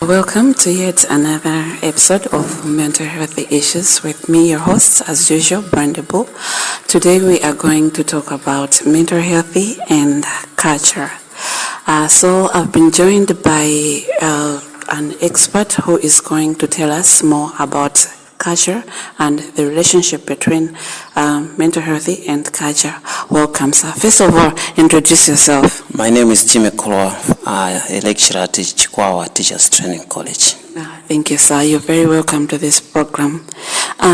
Welcome to yet another episode of Mental Health Issues with me, your host, as usual, Brandable. Today we are going to talk about mental health and culture. So I've been joined by an expert who is going to tell us more about culture and the relationship between mental health and culture. Welcome, sir. First of all, introduce yourself. My name is Kholowa, a lecturer at Kholowa Teachers Training College. Thank you, sir. You're very welcome to this program.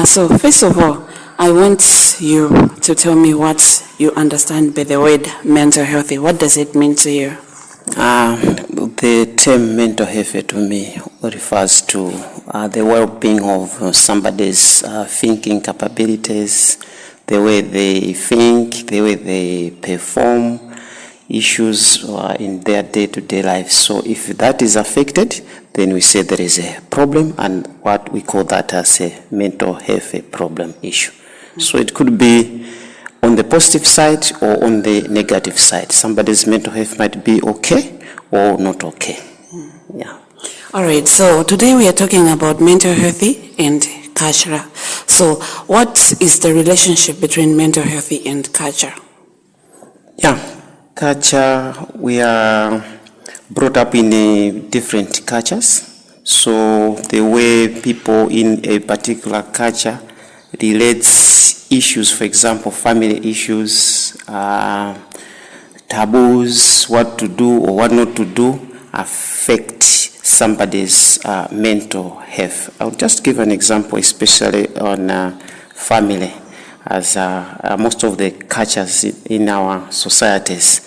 So first of all, I want you to tell me what you understand by the word mental health. What does it mean to you? The term mental health to me refers to the well-being of somebody's thinking capabilities, the way they think, the way they perform issues in their day-to-day life. So if that is affected, then we say there is a problem, and what we call that as a mental health problem issue. So it could be on the positive side or on the negative side. Somebody's mental health might be okay or not okay. Yeah. All right, so today we are talking about mental health and culture. So what is the relationship between mental health and culture? Yeah, culture, we are brought up in different cultures. So the way people in a particular culture relates issues, for example, family issues, taboos, what to do or what not to do, affect somebody's mental health. I'll just give an example, especially on family, as most of the cultures in our societies,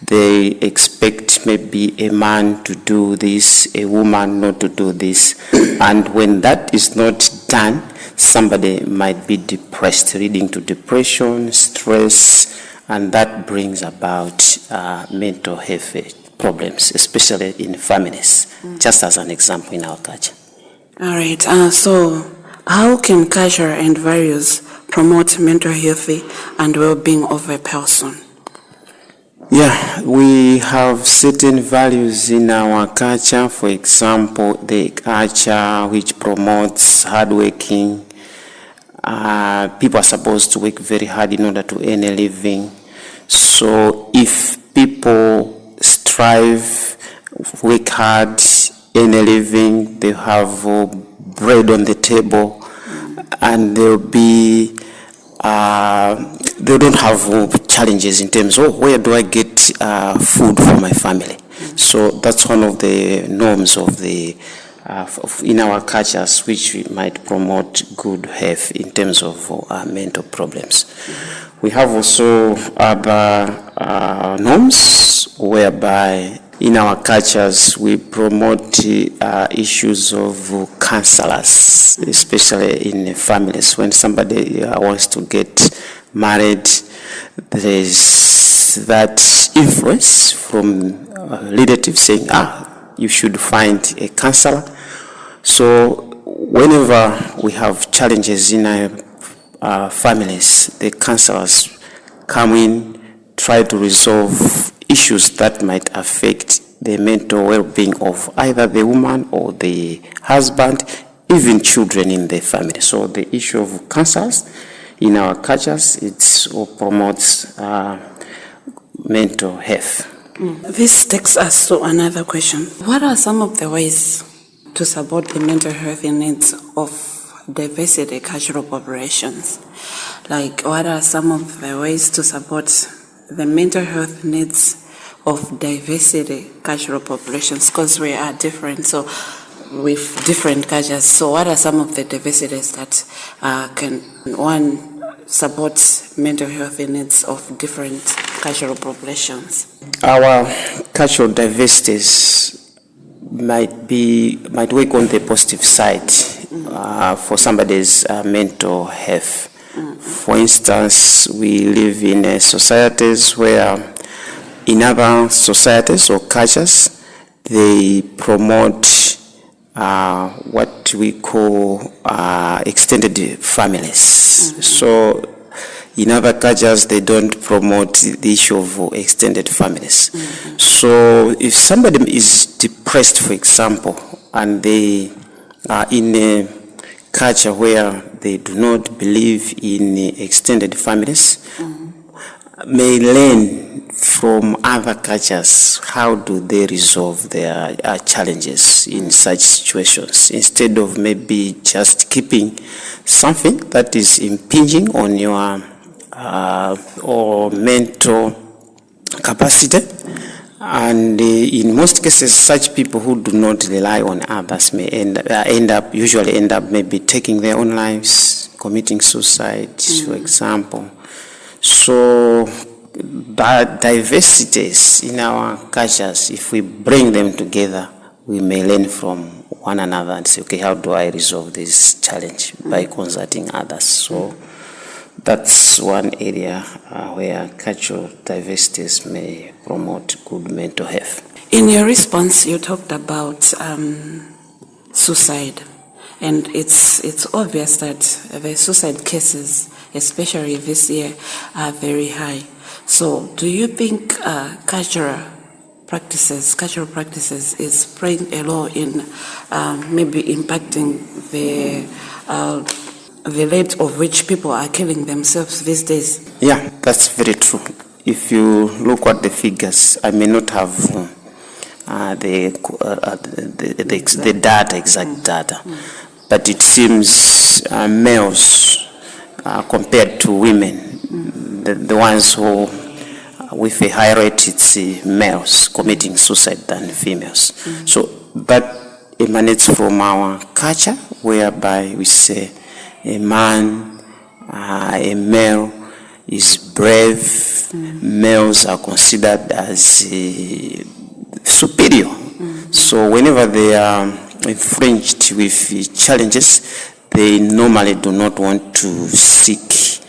they expect maybe a man to do this, a woman not to do this. And when that is not done, somebody might be depressed, leading to depression, stress, and that brings about mental health problems, especially in families, just as an example in our culture. All right, so how can culture and values promote mental health and well-being of a person? Yeah, we have certain values in our culture. For example, the culture which promotes hardworking. People are supposed to work very hard in order to earn a living. So if people strive, work hard, earn a living, they have bread on the table, and they'll be they don't have challenges in terms of where do I get food for my family. So that's one of the norms of the in our cultures, which might promote good health in terms of mental problems. We have also other norms whereby in our cultures we promote issues of counselors, especially in families. When somebody wants to get married, there is that influence from relatives saying, you should find a counselor. So whenever we have challenges in our families, the counselors come in, try to resolve issues that might affect the mental well-being of either the woman or the husband, even children in the family. So the issue of counselors in our cultures, it promotes mental health. This takes us to another question. What are some of the ways to support the mental health needs of diversity cultural populations? Like, what are some of the ways to support the mental health needs of diversity cultural populations? Because we are different, so with different cultures. So what are some of the diversities that can one support mental health needs of different cultural populations? Our cultural diversities might work on the positive side for somebody's mental health. For instance, we live in societies where in other societies or cultures, they promote what we call extended families. So in other cultures, they don't promote the issue of extended families. So if somebody is depressed, for example, and they are in a culture where they do not believe in extended families, may learn from other cultures how do they resolve their challenges in such situations, instead of maybe just keeping something that is impinging on your or mental capacity. And in most cases, such people who do not rely on others may usually end up maybe taking their own lives, committing suicide, for example. So the diversities in our cultures, if we bring them together, we may learn from one another and say, okay, how do I resolve this challenge by consulting others? So that's one area where cultural diversities may promote good mental health. In your response, you talked about suicide, and it's obvious that the suicide cases, especially this year, are very high. So do you think cultural practices is playing a role in maybe impacting the rate of which people are killing themselves these days? Yeah, that's very true. If you look at the figures, I may not have the exact data, but it seems males compared to women, the ones who with a high rate, it's males committing suicide than females. So that emanates from our culture, whereby we say a man, a male is brave, males are considered as superior. So whenever they are infringed with challenges, they normally do not want to seek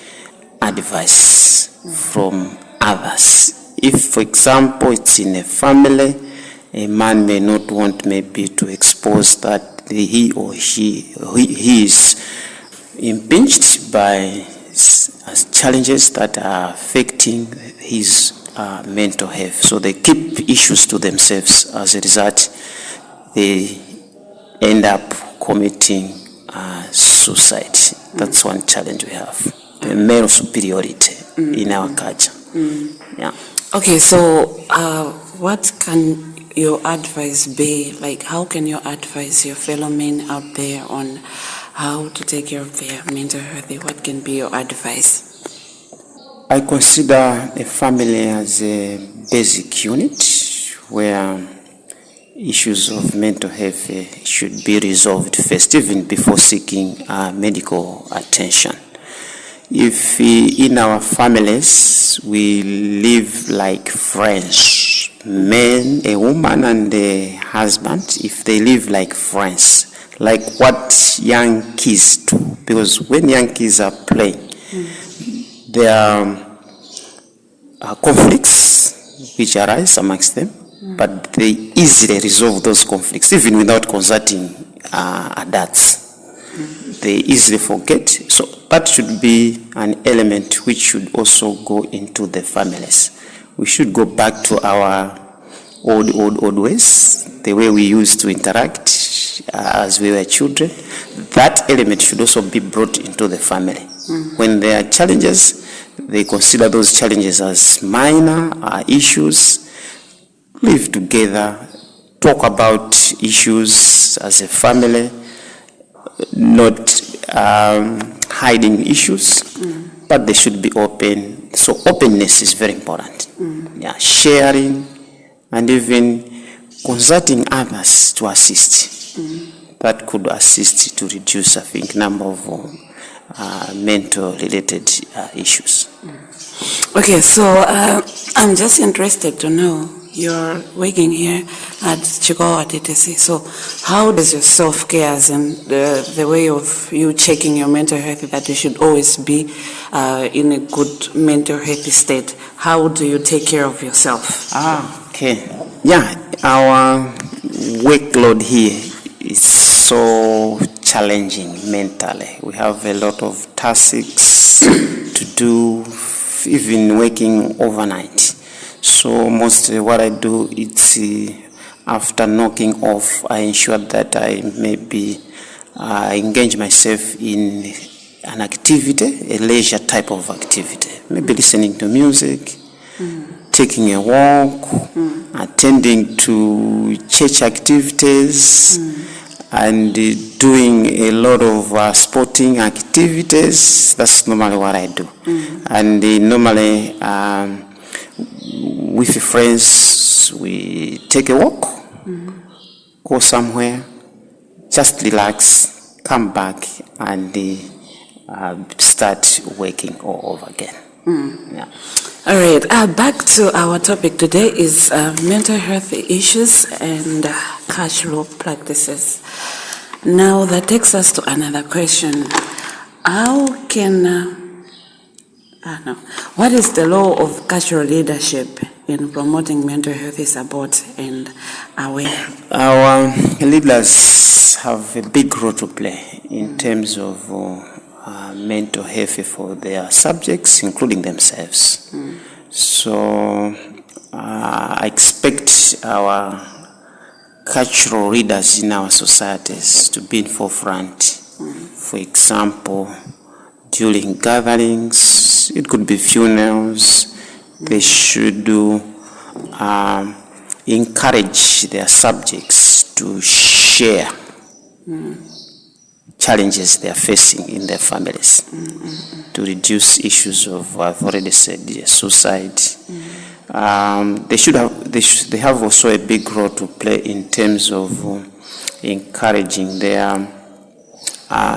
advice from others. If, for example, it's in a family, a man may not want maybe to expose that he or she is impinged by challenges that are affecting his mental health. So they keep issues to themselves. As a result, they end up committing suicide. That's one challenge we have, the male superiority in our culture. Yeah. Okay, so what can your advice be? Like, how can you advise your fellow men out there on how to take care of their mental health? What can be your advice? I consider a family as a basic unit where issues of mental health should be resolved first, even before seeking medical attention. If in our families we live like friends, men, a woman and a husband, if they live like friends, like what young kids do, because when young kids are playing, there are conflicts which arise amongst them, but they easily resolve those conflicts, even without consulting adults. They easily forget. So that should be an element which should also go into the families. We should go back to our old ways, the way we used to interact as we were children. That element should also be brought into the family. When there are challenges, they consider those challenges as minor issues, live together, talk about issues as a family, not hiding issues, but they should be open. So openness is very important. Yeah, sharing and even consulting others to assist. That could assist to reduce, I think, number of mental related issues. Okay, so I'm just interested to know, you're working here at Kholowa TTC. So how does your self-care and the way of you checking your mental health, that you should always be in a good mental health state, how do you take care of yourself? Okay. Yeah, our workload here is so challenging mentally. We have a lot of tasks to do, even working overnight. So mostly what I do, it's after knocking off, I ensured that I maybe engage myself in an activity, a leisure type of activity, maybe listening to music, taking a walk, attending to church activities, and doing a lot of sporting activities. That's normally what I do. And normally with friends, we take a walk, go somewhere, just relax, come back, and start working all over again. Yeah. All right, back to our topic today is mental health issues and cultural practices. Now that takes us to another question. How can, what is the role of cultural leadership in promoting mental health support and awareness? Our leaders have a big role to play in terms of mental health for their subjects, including themselves. So I expect our cultural leaders in our societies to be in forefront. For example, during gatherings, it could be funerals, they should encourage their subjects to share challenges they are facing in their families, to reduce issues of, I've already said, suicide. They have also a big role to play in terms of encouraging their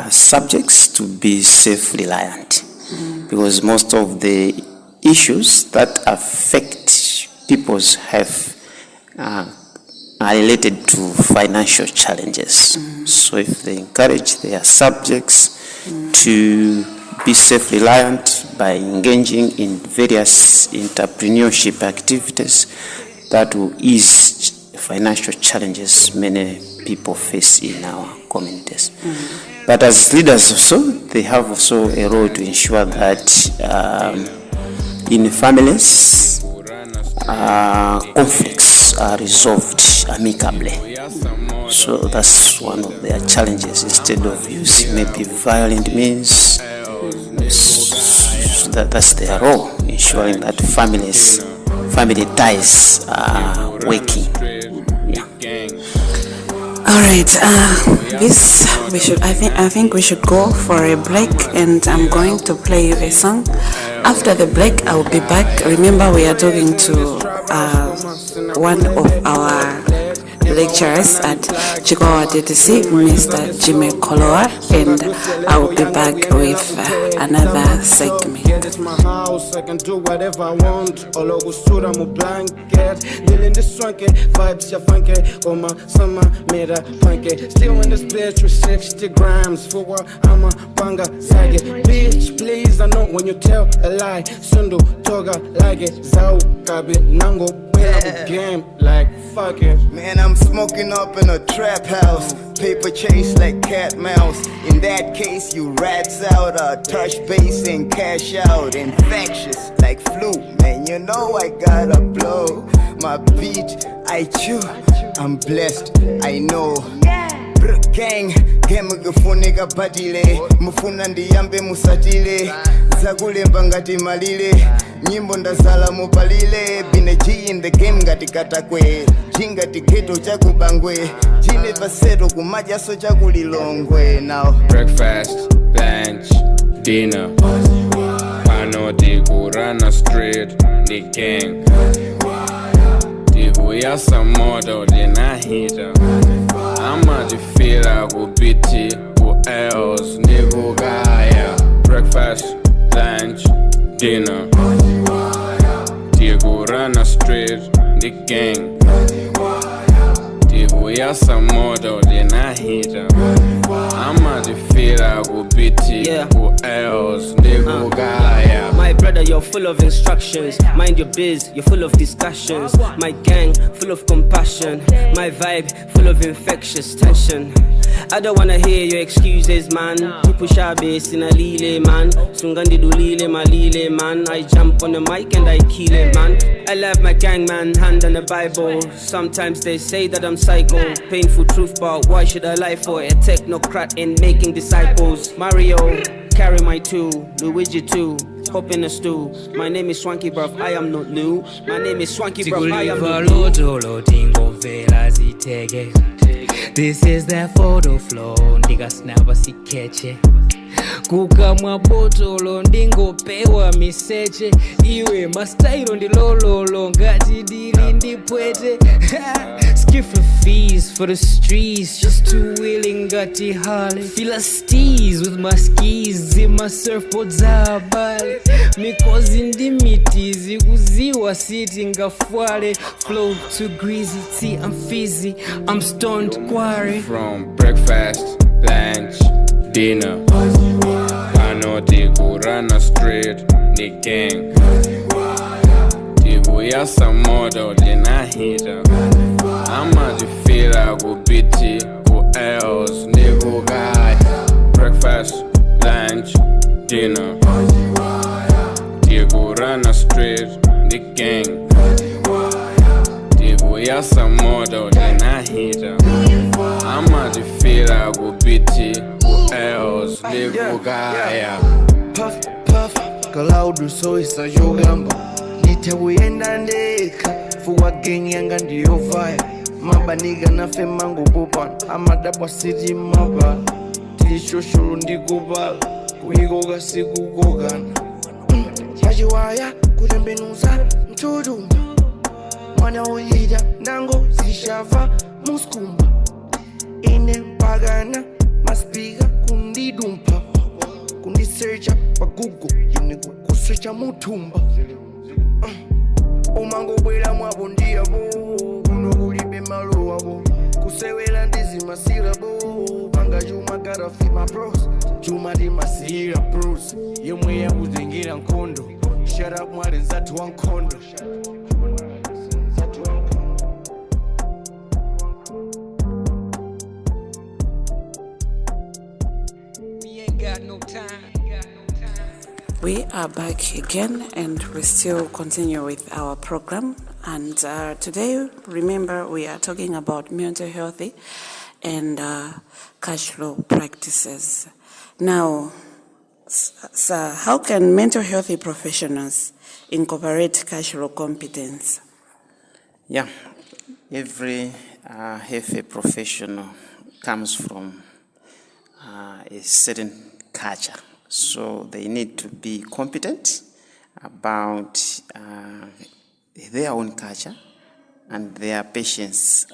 subjects to be self-reliant, because most of the issues that affect people's health are related to financial challenges. So if they encourage their subjects to be self-reliant by engaging in various entrepreneurship activities, that will ease financial challenges many people face in our communities. But as leaders also, they have also a role to ensure that in families, conflicts are resolved amicably. So that's one of their challenges. Instead of using maybe violent means, that's their role, ensuring that family ties are working. All right, I think we should go for a break, and I'm going to play you a song. After the break, I will be back. Remember, we are talking to one of our lecturers at Kholowa TTC, Mr. Jimmy Kholowa, and I will be back with another segment. It's my house, I can do whatever I want. All over suit, I'm a blanket. Dealing this swanky vibes, ya funky. Goma, summer, made a punky. Still in this bitch with 60 grams. For what I'm a banga, sage. Bitch, please, I know when you tell a lie. Sundu, toga, like it. Zao, kabi, nango, game. Like, fuck it. Man, I'm smoking up in a trap house. Paper chase like cat mouse. In that case, you rats out. Touch base and cash out. Infectious like flu. Man, you know I gotta blow. My beat, I chew. I'm blessed, I know. Gang, game kufunika batile. Mufuna ndiyambe musatile. Zakulemba ngati malile. Nyimbo ndazala mupalile. Been a G in the game ngati katakwe. Jingati ghetto chakubangwe. Jine vaseto kumajaso chakulilongwe. Now breakfast, lunch, dinner. Pano tikurana straight, the gang. Tikuya some model, dinahita. I'ma feel kubiti, ku else, nikugaya. Breakfast, lunch, dinner. Tikurana straight, the gang. Tikuya some model, dinahita. I'ma feel kubiti, ku else, nikugaya. My brother brother, you're full of instructions. Mind your biz, you're full of discussions. My gang, full of compassion. My vibe, full of infectious tension. I don't wanna hear your excuses, man. People base in a lile, man. Sungandi do lile, ma lile, man. I jump on the mic and I kill it, man. I love my gang, man, hand on the Bible. Sometimes they say that I'm psycho. Painful truth, but why should I lie for a technocrat in making disciples? Mario, carry my two, Luigi too. Hop in a stew. My name is Swanky, bruv, I am not new. My name is Swanky, bruv, I am not new. This is that photo flow, nigga snapper sikeche. Kukamwa botolo ndingopewa miseche. Iwe mastailo ndilololo ngati dili ndipwete. Skip for fees for the streets, just too willing ngati Harley. Philistines with my skis in my surfboard zabale. Mikozi ndimiti zikuziwa city ngafwale. Flow too greasy, tea I'm fizzy, I'm stoned quarry. From breakfast, lunch, dinner, I know they go run a street, the gang. They go ya some model, then I hit her. I'm at the feel I go bitty, go else, they go guy. Breakfast, lunch, dinner, they go run a street, the gang. They go ya some model, then I hit her. I'm at the feel I go bitty, go else, they go guy. Puff, puff, kalaudu so isa yogamba. Nitawenda ndeka, fuwa gengi yanga ndiyo fire. Mabaniga na fe mango popan, amadabwa siji maba. Tilishoshuru ndigobala, kuhigoga sigugogana. Yajiwaya, kulembenuza, mchudumba. Mwana uyida, nango, zishava, muskumba. Ine mpagana, maspiga, kundidumpa. Kundisearcha pa Google, yene kusearcha mutumba. Umango bwela mwabondia bo, kuno kulibe maluwa bo. Kusewela ndizi masira bo, panga juma gotta feed my bros. Juma di masira bros, yemwe ya kuzengira nkondo. Shut up mwale zatu wa nkondo. We are back again and we still continue with our program. And today, remember, we are talking about mental health and cash flow practices. Now, sir, how can mental health professionals incorporate cash flow competence? Yeah, every health professional comes from a certain culture. So they need to be competent about their own culture and their patient's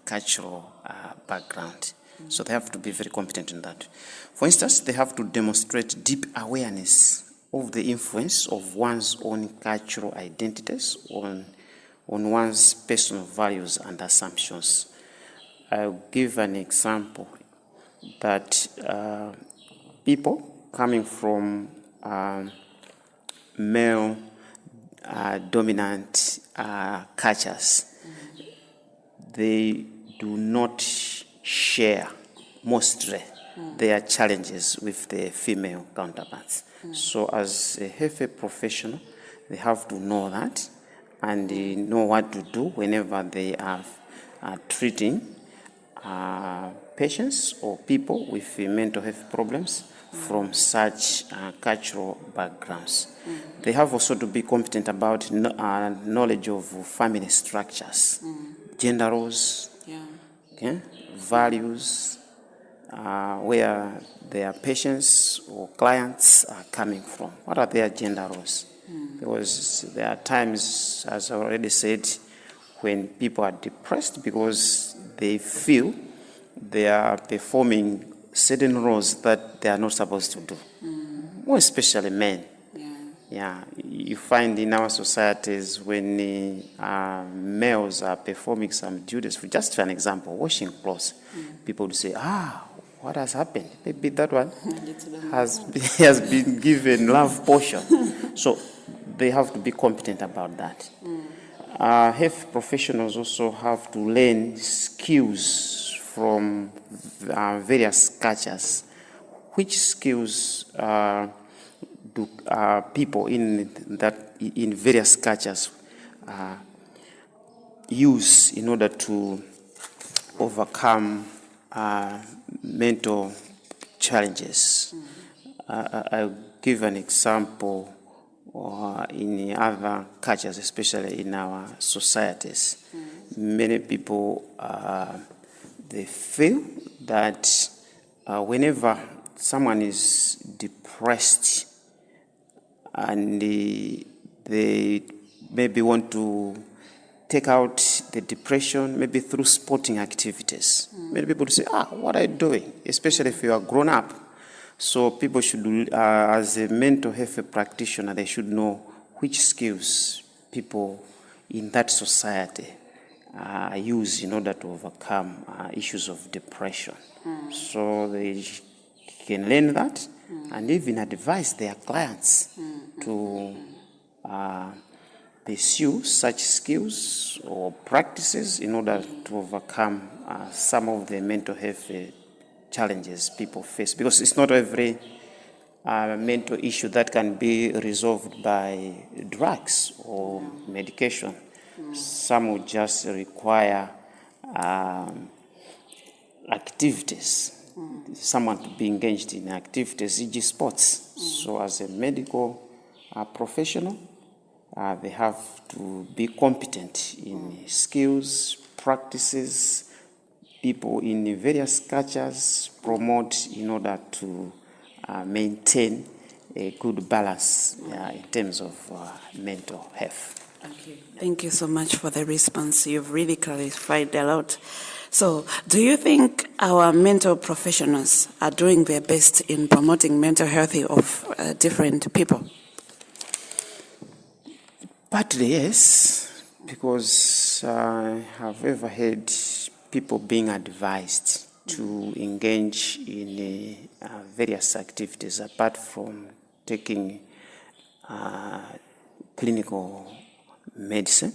cultural background. So they have to be very competent in that. For instance, they have to demonstrate deep awareness of the influence of one's own cultural identities on one's personal values and assumptions. I'll give an example that people coming from male dominant cultures, they do not share mostly their challenges with the female counterparts. So as a health professional, they have to know that and they know what to do whenever they are treating patients or people with mental health problems from such cultural backgrounds. They have also to be competent about knowledge of family structures, gender roles, okay, values, where their patients or clients are coming from. What are their gender roles? Because there are times, as I already said, when people are depressed because they feel they are performing certain roles that they are not supposed to do, more especially men. Yeah, you find in our societies when males are performing some duties, for just for an example, washing clothes, people would say, what has happened? Maybe that one has been given love portion. So they have to be competent about that. Health professionals also have to learn skills from various cultures. Which skills do people in various cultures use in order to overcome mental challenges? I'll give an example in other cultures, especially in our societies. Many people, they feel that whenever someone is depressed and they maybe want to take out the depression maybe through sporting activities. Many people say, what are you doing? Especially if you are grown up. So people should, as a mental health practitioner, they should know which skills people in that society use in order to overcome issues of depression. So they can learn that and even advise their clients to pursue such skills or practices in order to overcome some of the mental health challenges people face. Because it's not every mental issue that can be resolved by drugs or medication. Some will just require activities, someone to be engaged in activities, e.g. sports. So as a medical professional, they have to be competent in skills, practices, people in various cultures promote in order to maintain a good balance in terms of mental health. Okay. Thank you so much for the response. You've really clarified a lot. So, do you think our mental professionals are doing their best in promoting mental health of different people? Partly yes, because I have ever heard people being advised to engage in various activities apart from taking clinical medicine.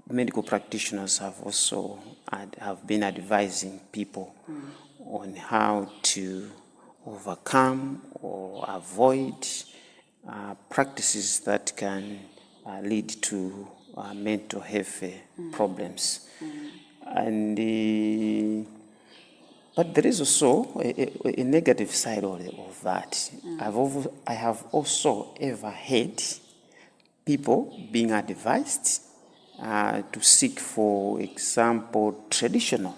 Medical practitioners have also have been advising people on how to overcome or avoid practices that can lead to mental health problems. And but there is also a negative side of that. I have also ever heard people being advised to seek, for example, traditional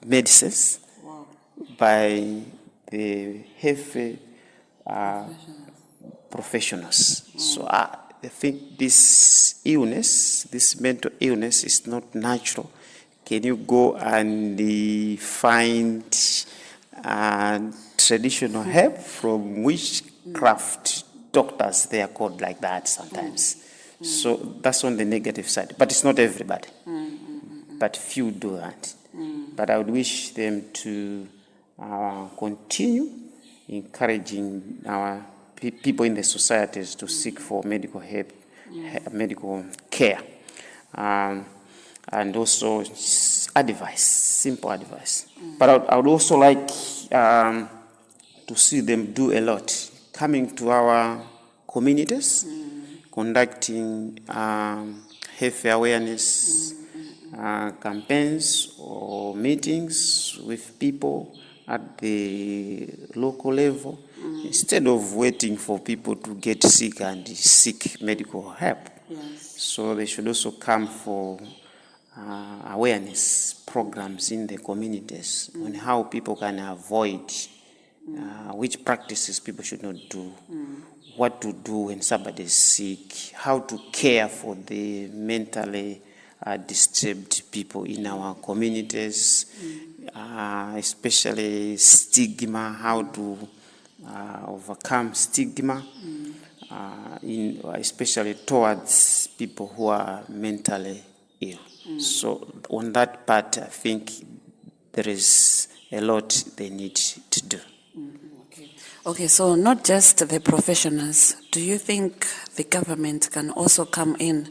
medicines by the health professionals. So I think this illness, this mental illness, is not natural. Can you go and find traditional help from witchcraft doctors? They are called like that sometimes. So that's on the negative side. But it's not everybody. But few do that. But I would wish them to continue encouraging our people in the societies to seek for medical help, medical care, and also advice, simple advice. But I would also like to see them do a lot, coming to our communities, conducting health awareness campaigns or meetings with people at the local level, instead of waiting for people to get sick and seek medical help. So they should also come for awareness programs in the communities on how people can avoid which practices people should not do, what to do when somebody is sick, how to care for the mentally disturbed people in our communities, especially stigma, how to overcome stigma, especially towards people who are mentally ill. So on that part, I think there is a lot they need to do. Okay, so not just the professionals. Do you think the government can also come in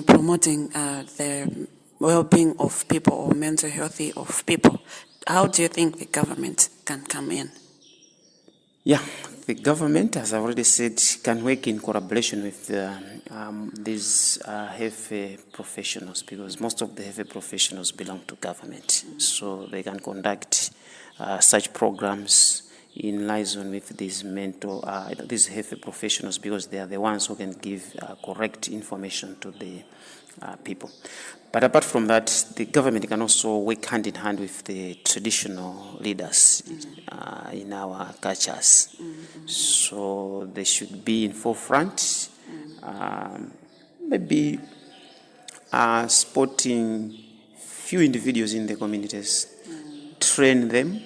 promoting the well-being of people or mental health of people? How do you think the government can come in? Yeah, the government, as I already said, can work in collaboration with these health professionals, because most of the health professionals belong to government. So they can conduct such programs in liaison with these these health professionals, because they are the ones who can give correct information to the people. But apart from that, the government can also work hand in hand with the traditional leaders in our cultures. So they should be in forefront, maybe supporting few individuals in the communities, train them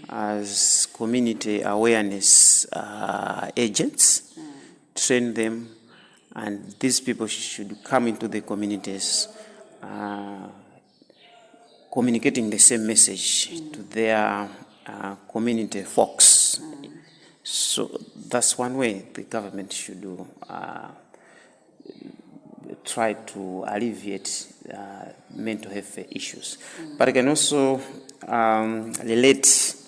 as community awareness agents, train them, and these people should come into the communities communicating the same message to their community folks. So that's one way the government should do, try to alleviate mental health issues. But I can also relate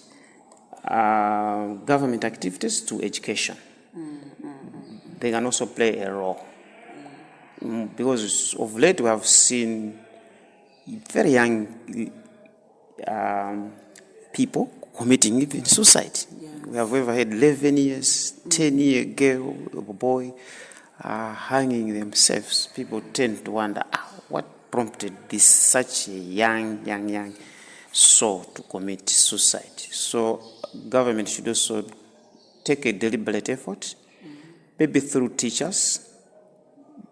government activities to education. They can also play a role. Because of late we have seen very young people committing even suicide. We have ever had 11 years, 10-year girl or boy hanging themselves. People tend to wonder, what prompted this such a young soul to commit suicide? So government should also take a deliberate effort, maybe through teachers,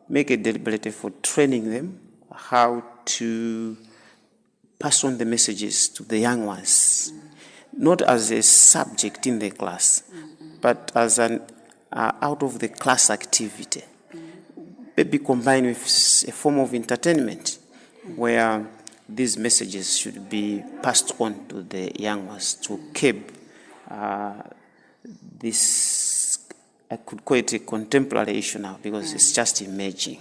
make a deliberate effort training them how to pass on the messages to the young ones, not as a subject in the class, but as an out of the class activity, maybe combined with a form of entertainment where these messages should be passed on to the young ones to keep this, I could call it a contemporary issue now, because it's just emerging.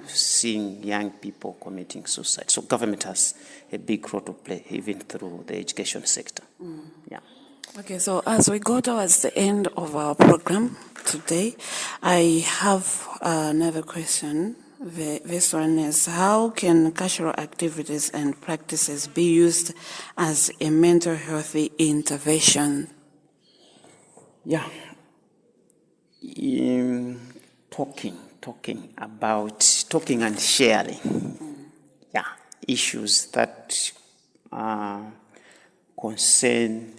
Seeing young people committing suicide. So government has a big role to play, even through the education sector. Okay, so as we go towards the end of our program today, I have another question. This one is, how can cultural activities and practices be used as a mental health intervention? Talking and sharing issues that concern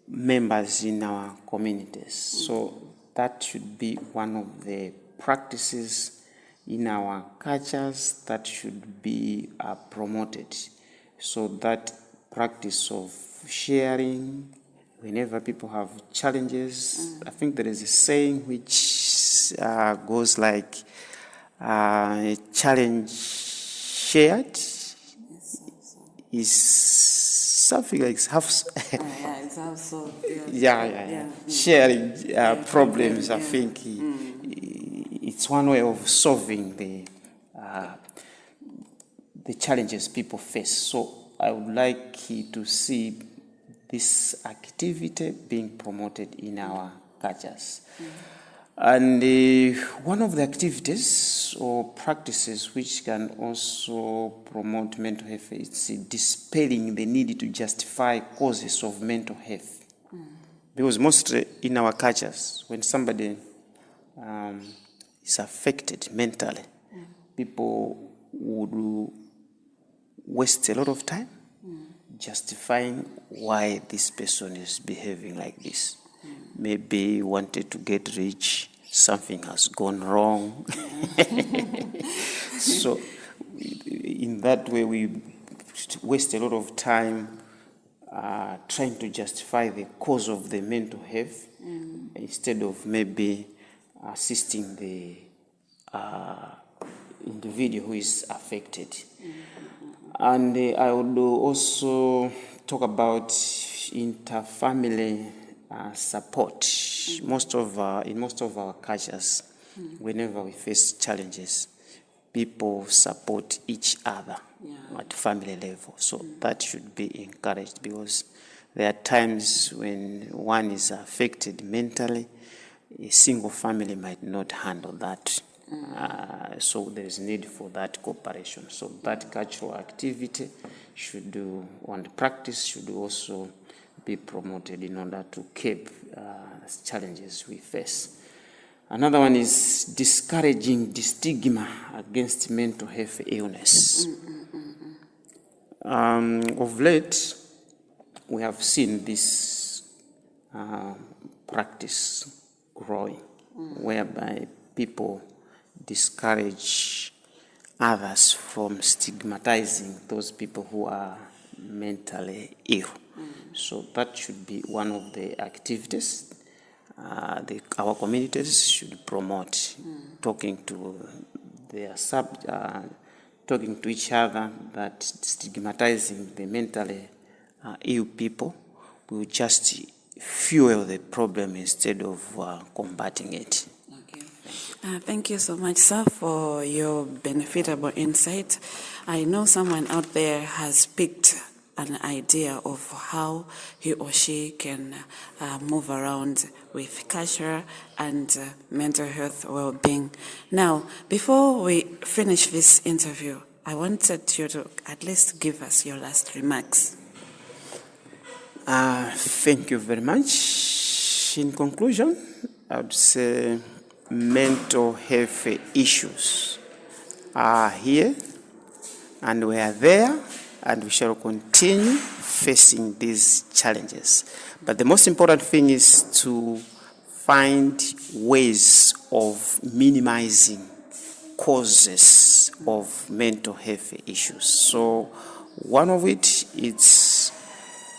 members in our communities. So that should be one of the practices in our cultures that should be promoted. So that practice of sharing whenever people have challenges. I think there is a saying which goes like, a challenge shared is something like half. It's also Sharing problems. I think it's one way of solving the challenges people face. So I would like to see this activity being promoted in our cultures. And one of the activities or practices which can also promote mental health is dispelling the need to justify causes of mental health. Because mostly in our cultures, when somebody is affected mentally, people would waste a lot of time justifying why this person is behaving like this. Maybe wanted to get rich, something has gone wrong. So in that way, we waste a lot of time trying to justify the cause of the mental health instead of maybe assisting the individual who is affected. And I would also talk about interfamily support. In most of our cultures, whenever we face challenges, people support each other at family level. So that should be encouraged, because there are times when one is affected mentally, a single family might not handle that. So there is need for that cooperation. So that cultural activity and practice should also be promoted in order to keep challenges we face. Another one is discouraging the stigma against mental health illness. Of late, we have seen this practice growing, whereby people discourage others from stigmatizing those people who are mentally ill. So that should be one of the activities our communities should promote, talking to each other, that stigmatizing the mentally ill people will just fuel the problem instead of combating it. Thank you so much, sir, for your benefitable insight. I know someone out there has picked an idea of how he or she can move around with culture and mental health well-being. Now, before we finish this interview, I wanted you to at least give us your last remarks. Thank you very much. In conclusion, I would say mental health issues are here, and we are there, and we shall continue facing these challenges. But the most important thing is to find ways of minimizing causes of mental health issues. So one of it is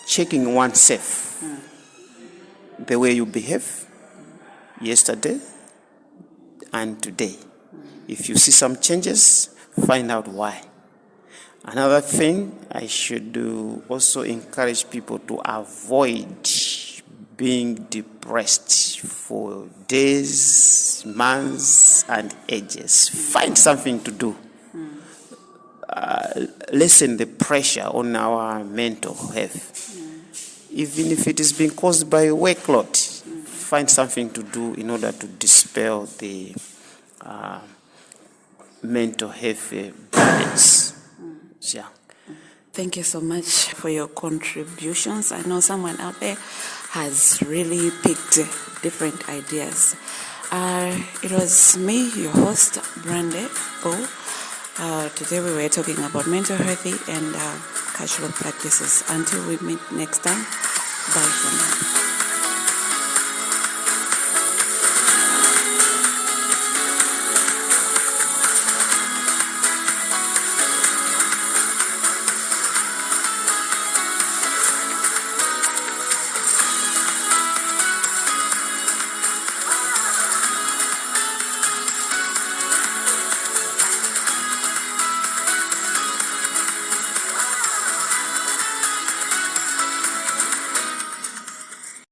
checking oneself, the way you behave yesterday and today. If you see some changes, find out why. Another thing, I should also encourage people to avoid being depressed for days, months, and ages. Find something to do. Lessen the pressure on our mental health. Even if it is being caused by a workload, find something to do in order to dispel the mental health burdens. Yeah. Thank you so much for your contributions. I know someone out there has really picked different ideas. It was me, your host, Brande O. Today we were talking about mental health and cultural practices. Until we meet next time, bye for now.